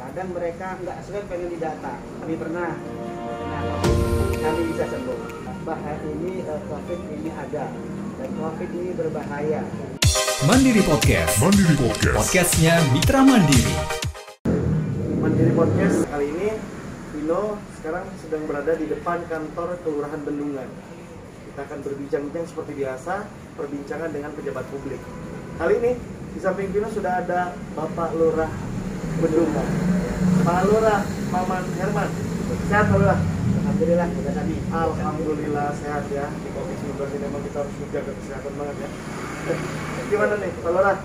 Kadang mereka nggak swab pengen didata. Kami pernah kami bisa sembuh. Bahaya ini COVID ini ada dan COVID ini berbahaya. Mandiri Podcast. Podcastnya Mitra Mandiri. Mandiri Podcast kali ini Vino sekarang sedang berada di depan kantor Kelurahan Bendungan. Kita akan berbincang-bincang seperti biasa, perbincangan dengan pejabat publik. Kali ini di samping Vino sudah ada Bapak Lurah Bendungan, Pak Lurah Maman Herman. Sehat Pak Lurah? Alhamdulillah sudah kami. Alhamdulillah sehat ya. Di COVID-19 ini memang kita harus menjaga kesehatan banget ya. Gimana nih Pak Lurah?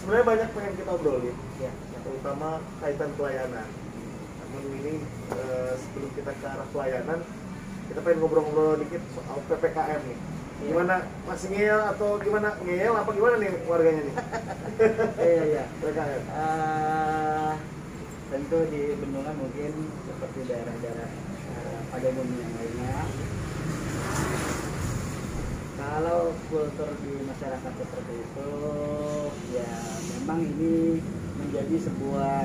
Sebenarnya banyak pengen kita obrolin ya, terutama kaitan pelayanan. Namun ini sebelum kita ke arah pelayanan, kita pengen ngobrol-ngobrol dikit soal PPKM nih. Gimana, masih ngeyel atau gimana? Ngeyel apa gimana nih warganya nih? Iya. PPKM. Tentu di Bendungan mungkin seperti daerah-daerah pada umumnya yang lainnya. Kalau kultur di masyarakat seperti itu, ya memang ini menjadi sebuah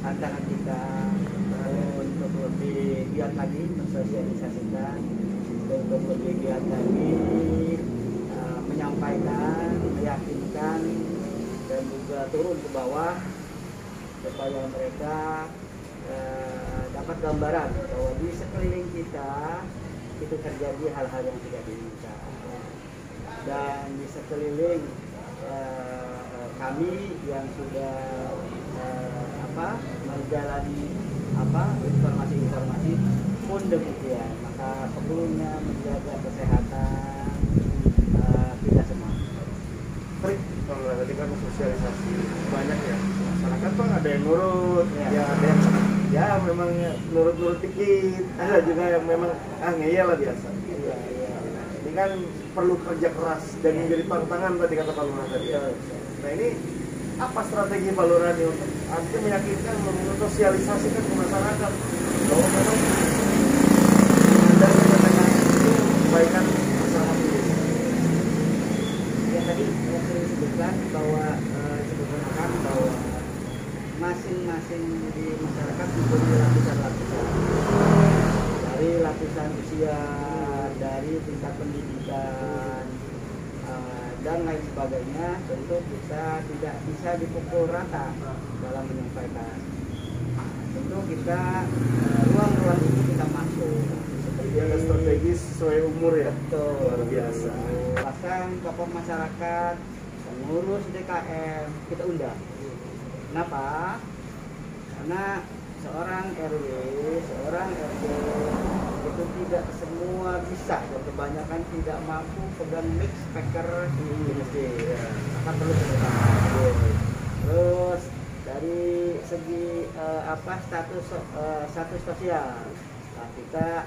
tantangan kita untuk lebih giat lagi mensosialisasikan, untuk lebih giat lagi menyampaikan, meyakinkan, dan juga turun ke bawah supaya mereka dapat gambaran bahwa di sekeliling kita itu terjadi hal-hal yang tidak diinginkan, dan di sekeliling kami yang sudah menjalani informasi-informasi pun demikian. Maka perlunya menjaga kesehatan kita semua. Trik, kalau tadi kan sosialisasi banyak ya, masyarakat tuh ada yang nurut, ya ada yang ya memang nurut-nurut dikit, ada juga yang memang ngeyel lah biasa. Iya. Ini kan perlu kerja keras dan menjadi tantangan tadi kata Pak Lurah tadi ya. Nah ini apa strategi Pak Lurah nih untuk artinya meyakinkan, mensosialisasikan ke masyarakat bahwa memang ada PPKM itu kebaikan masyarakat ini. Ya tadi saya sebutkan bahwa masing-masing di masyarakat mempunyai lapisan-lapisan, dari lapisan usia, dari tingkat pendidikan, dan lain sebagainya. Tentu kita tidak bisa dipukul rata dalam menyampaikan. Tentu kita ruang-ruang itu kita masuk. Jadi ada strategi sesuai umur ya. Betul. Luar biasa. Bahkan tokoh masyarakat, pengurus DKM kita undang. Kenapa? Karena seorang RW, seorang RT itu tidak semua bisa, dan kebanyakan tidak mampu pegang mic speaker di masjid. Maka perlu kerjasama. Terus dari segi status sosial, nah, kita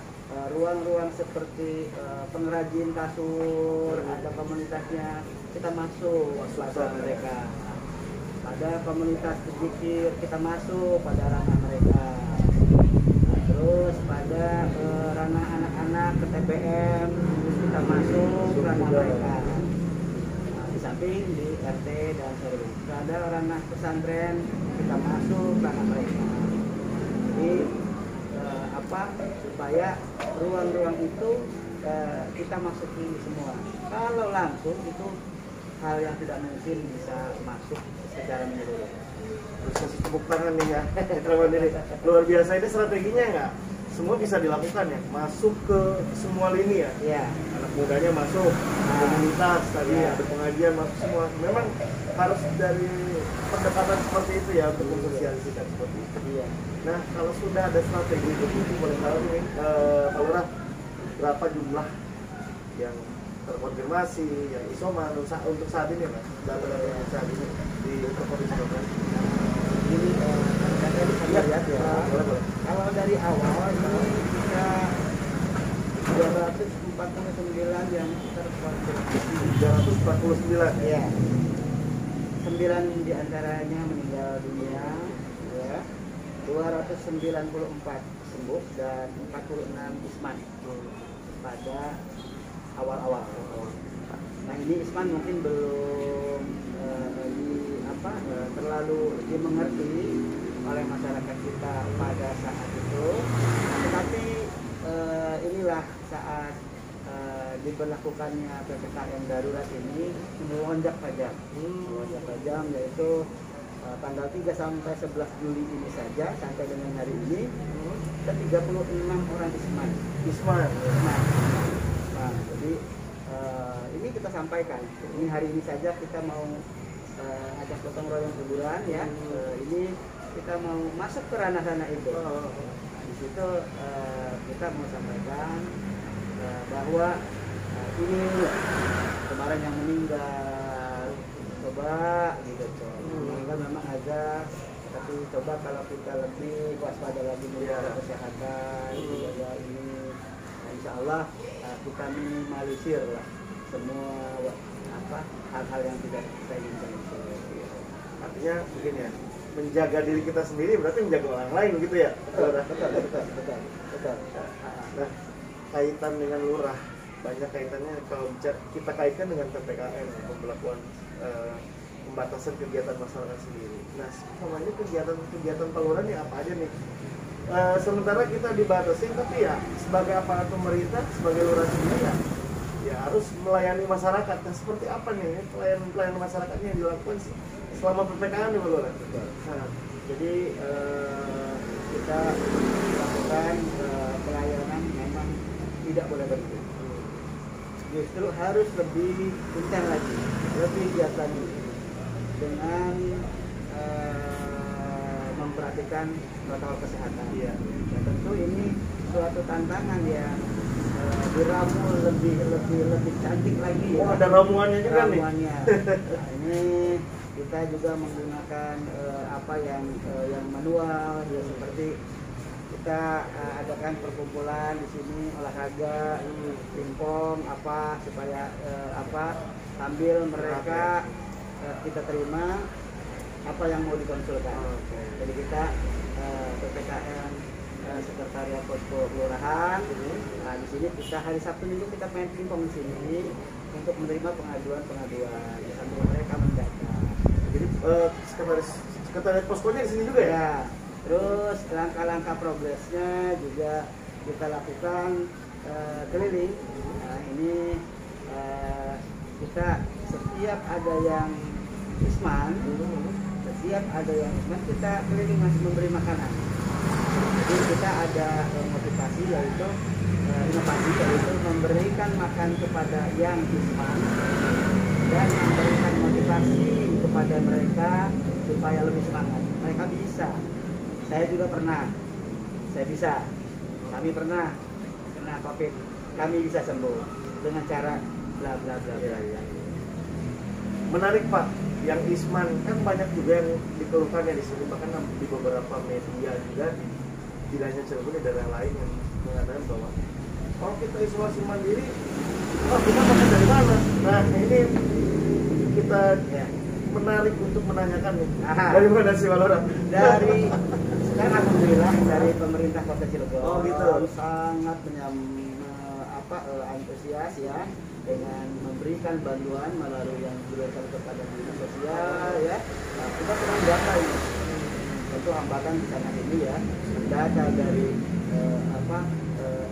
ruang-ruang seperti pengrajin kasur, ada komunitasnya, kita masuk pada mereka. Pada komunitas berzikir kita masuk pada ranah mereka. Nah, terus pada ranah anak-anak ke TPM kita masuk ranah mereka. Nah, di samping di RT dan RW ada ranah pesantren kita masuk ranah mereka. Jadi supaya ruang-ruang itu kita masuki semua. Kalau langsung itu hal yang tidak mungkin bisa masuk secara menyeluruh. Terus kasih tepuk tangan nih ya. Luar biasa, ini strateginya nggak? Semua bisa dilakukan ya, masuk ke semua lini ya. Iya. Anak mudanya masuk, komunitas tadi ya, pengajian masuk semua. Memang harus dari pendekatan seperti itu ya untuk mensosialisasikan seperti itu. Iya. Nah kalau sudah ada strategi begitu, boleh tahu nih Pak Lurah, berapa jumlah yang terkonfirmasi, yang isoman untuk saat ini Mas? Data-data yang saat ini di Provinsi Bangka. Ini tadi saya lihat ya. Boleh. Kalau dari awal ini kita 249 yang terkonfirmasi. 349 Ya. 9 diantaranya meninggal dunia, ya. 294 sembuh dan 46 isman pada awal-awal. Nah ini isman mungkin belum terlalu dimengerti oleh pada saat itu. Tetapi inilah saat diberlakukannya PPKM darurat ini melonjak tajam. Melonjak tajam, yaitu tanggal 3 sampai 11 Juli ini saja, sampai dengan hari ini ada 36 orang Isman. Nah, jadi ini kita sampaikan. Ini hari ini saja kita mau ajak gotong royong kuburan ya. Ini kita mau masuk ke ranah sana itu. Nah, di situ kita mau sampaikan bahwa ini kemarin yang meninggal, coba gitu meninggal memang ada, tapi coba kalau kita lebih waspada lagi menjaga kesehatan, menjaga ini, nah, insya Allah kita minimalisir lah semua hal-hal yang tidak kita inginkan. Artinya begini ya, menjaga diri kita sendiri berarti menjaga orang lain gitu ya. Betul. Nah, kaitan dengan lurah, banyak kaitannya kalau kita kaitkan dengan PPKM, pembelakuan pembatasan kegiatan masyarakat sendiri. Nah, semuanya kegiatan pelurahan ini apa aja nih? Sementara kita dibatasi, tapi ya sebagai aparat pemerintah, sebagai lurah sendiri ya harus melayani masyarakat. Nah, seperti apa nih pelayanan masyarakatnya yang dilakukan selama PPKM nih, Pak Lurah? Nah, jadi kita lakukan pelayanan memang tidak boleh berhenti. Justru harus lebih intens lagi, lebih giat lagi dengan memperhatikan protokol kesehatan. Ya, tentu ini suatu tantangan yang diramu lebih cantik lagi. Oh, ada ramuannya juga nih. Nah, ini kita juga menggunakan apa yang manual, ya, seperti kita adakan perkumpulan di sini olahraga, pingpong supaya sambil mereka kita terima apa yang mau dikonsulkan. Jadi kita PPKM sekretariat posko kelurahan. Nah, di sini kita hari Sabtu Minggu kita main pingpong di sini untuk menerima pengaduan sambil mereka mendata. Jadi sekretariat poskonya di sini juga ya? Ya. Terus langkah-langkah progresnya juga kita lakukan keliling. Nah, ini kita setiap ada yang isman, kita keliling masih memberi makanan. Jadi kita ada motivasi yaitu inovasi, yaitu memberikan makan kepada yang isman dan memberikan motivasi kepada mereka supaya lebih semangat. Mereka bisa. Saya juga pernah, kami pernah kena COVID, kami bisa sembuh dengan cara bla bla bla bla. Menarik Pak, yang isman kan banyak juga yang dikeluhkan ya di sini, bahkan di beberapa media juga tidak hanya Cirebon, di daerah lain yang mengatakan bahwa kalau kita isolasi mandiri, kita makan dari mana? Nah, ini kita menarik untuk menanyakan nih. Dari mana sih Pak Lurah? Sekarang alhamdulillah dari pemerintah Kota Cilegon gitu. Sangat antusias ya dengan memberikan bantuan melalui yang diberikan kepada dinas sosial ya. Nah, kita sedang data ini. Tentu hambatan di sana ini ya, mendata dari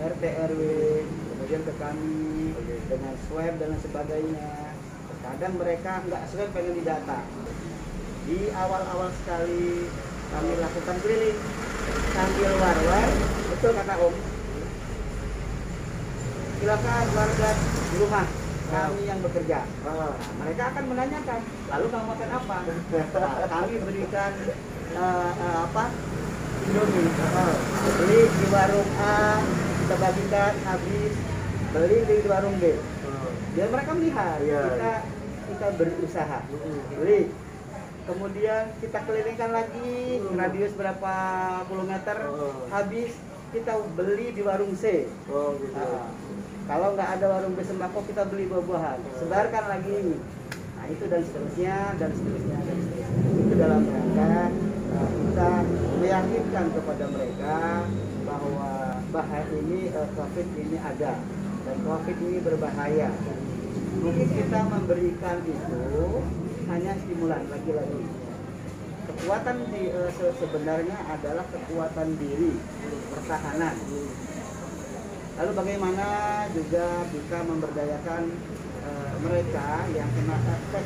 RT RW kemudian ke kami dengan swab dan sebagainya. Kadang mereka nggak swab, pengen didata. Di awal-awal sekali kami lakukan keliling sambil war-war, betul kata Om. Silakan warga di rumah kami yang bekerja. Nah, mereka akan menanyakan, lalu kamu makan apa? Nah, kami berikan Indomie. Beli di warung A, kita bagikan habis, beli di warung B. Biar mereka melihat kita berusaha. Beli. Kemudian kita kelilingkan lagi radius berapa puluh meter, habis kita beli di warung C. Kalau nggak ada warung B sembako, kita beli buah-buahan, sebarkan lagi. Nah, itu dan seterusnya. Itu dalam rangka kita meyakinkan kepada mereka bahwa COVID ini ada dan COVID ini berbahaya. Mungkin kita memberikan itu hanya stimulan lagi-lagi. kekuatan sebenarnya adalah kekuatan diri, pertahanan. Lalu bagaimana juga kita memberdayakan mereka yang kena efek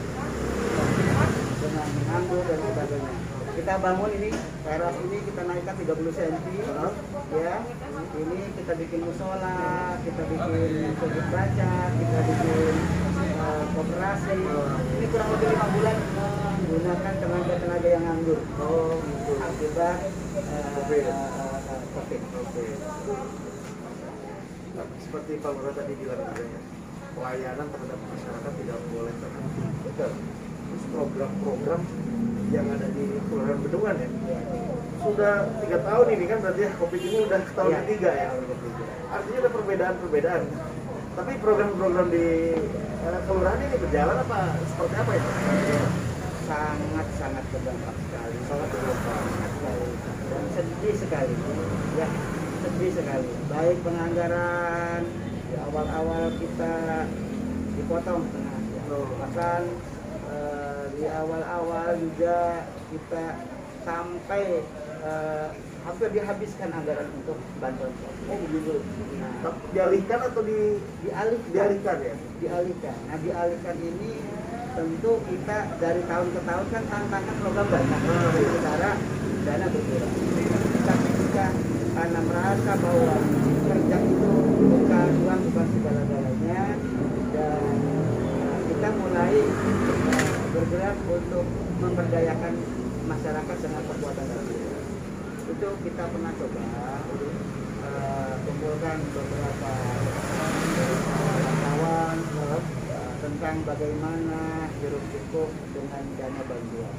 dengan menganggur dan sebagainya. Kita bangun ini, teras ini kita naikkan 30 cm, ya. Ini kita bikin musola, kita bikin sudut baca, kita bikin koperasi. Ini kurang lebih 5 bulan menggunakan tenaga yang nganggur. Akibat COVID. Seperti Pak Lurah tadi bilang juga ya, pelayanan terhadap masyarakat tidak boleh terhenti. Betul. Terus program-program yang ada di Kelurahan Bendungan ya, sudah 3 tahun ini kan berarti ya, COVID ini udah tahun ketiga ya. Artinya ada perbedaan-perbedaan. Tapi program-program di kelurahan ini berjalan apa seperti apa itu? Sangat berdampak sekali. Sangat berdampak sekali. Dan sedih sekali. Ya, sedih sekali. Baik penganggaran di awal-awal kita dipotong setengah. Bahkan di awal-awal juga kita sampai hampir dihabiskan anggaran untuk bantuan sosial. Oh begitu. Nah, dialihkan atau dialihkan ya? Dialihkan. Nah, dialihkan ini tentu kita dari tahun ke tahun kan tantangan program banyak. Sementara dana berkurang. Tapi kita karena merasa bahwa kerja itu bukan uang, bukan segala-galanya, dan kita mulai bergerak untuk memberdayakan masyarakat dengan kekuatan dalam. Itu kita pernah coba kumpulkan beberapa kawan tentang bagaimana hirup pikuk dengan dana bantuan.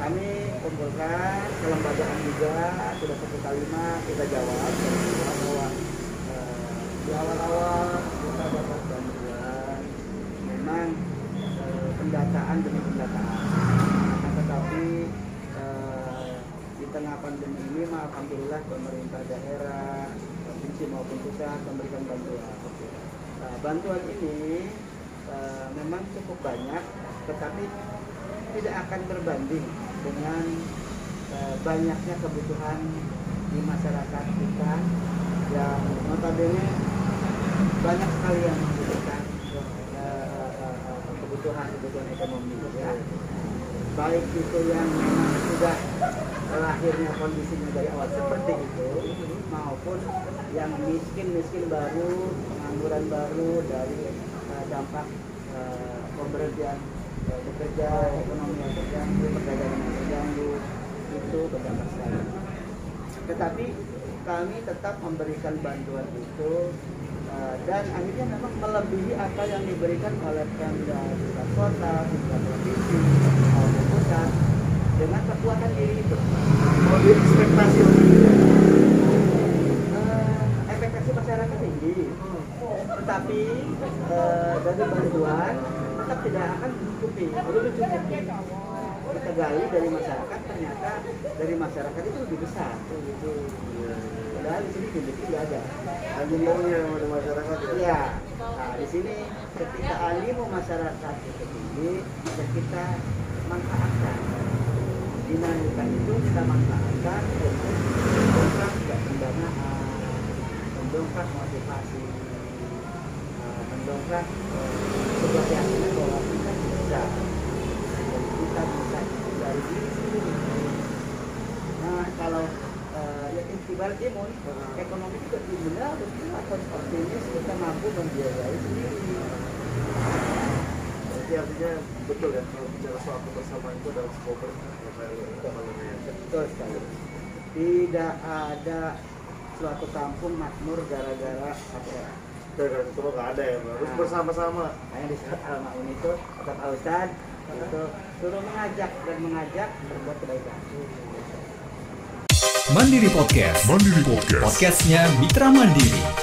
Kami kumpulkan kelembagaan juga, sudah 1 kalimat kita jawab bahwa di awal-awal kita dapat bantuan memang pendataan demi pendataan, tetapi di tengah pandemi ini alhamdulillah pemerintah daerah, provinsi maupun pusat memberikan bantuan. Bantuan ini memang cukup banyak, tetapi tidak akan berbanding dengan banyaknya kebutuhan di masyarakat kita yang notabene banyak sekali yang membutuhkan kebutuhan ekonomi, ya. Baik itu yang memang sudah lahirnya kondisinya dari awal seperti itu, maupun yang miskin baru, pengangguran baru dari dampak pemberhentian bekerja, ekonomi yang terganggu, perdagangan yang terganggu, itu berdampak sekali. Tetapi kami tetap memberikan bantuan itu, dan akhirnya memang melebihi apa yang diberikan oleh Pemda pusat kota, pusat provinsi, maupun pusat dengan kekuatan diri itu. Mau ekspektasi ekspektasi masyarakat tinggi, tetapi dari bantuan tetap tidak akan mencukupi, belum mencukupi. Kita gali dari masyarakat, ternyata dari masyarakat itu lebih besar. Padahal di sini sedikit tidak ada. anjingnya dari masyarakat ya? Iya. Nah, di sini ketika animo masyarakat itu tinggi, dan kita manfaatkan dinamika itu, kita manfaatkan untuk mendongkrak pendanaan, mendongkrak motivasi, mendongkrak sebuah keyakinan bahwa kita bisa, dan kita bisa dari diri sendiri. Nah, kalau ya ibarat imun, ekonomi juga imunnya harus kuat, harus optimis, kita mampu membiayai sendiri. Jadi artinya betul ya, kalau bicara soal kebersamaan itu adalah sebuah berkah ya Pak Lurah. Betul sekali. Tidak ada suatu kampung makmur gara-gara satu orang. Dan itu nggak ada ya, Pak. Harus bersama-sama. Hanya di surat Al-Ma'un itu, kata Pak Ustadz, itu suruh mengajak berbuat kebaikan. Mandiri Podcast. Podcastnya Mitra Mandiri.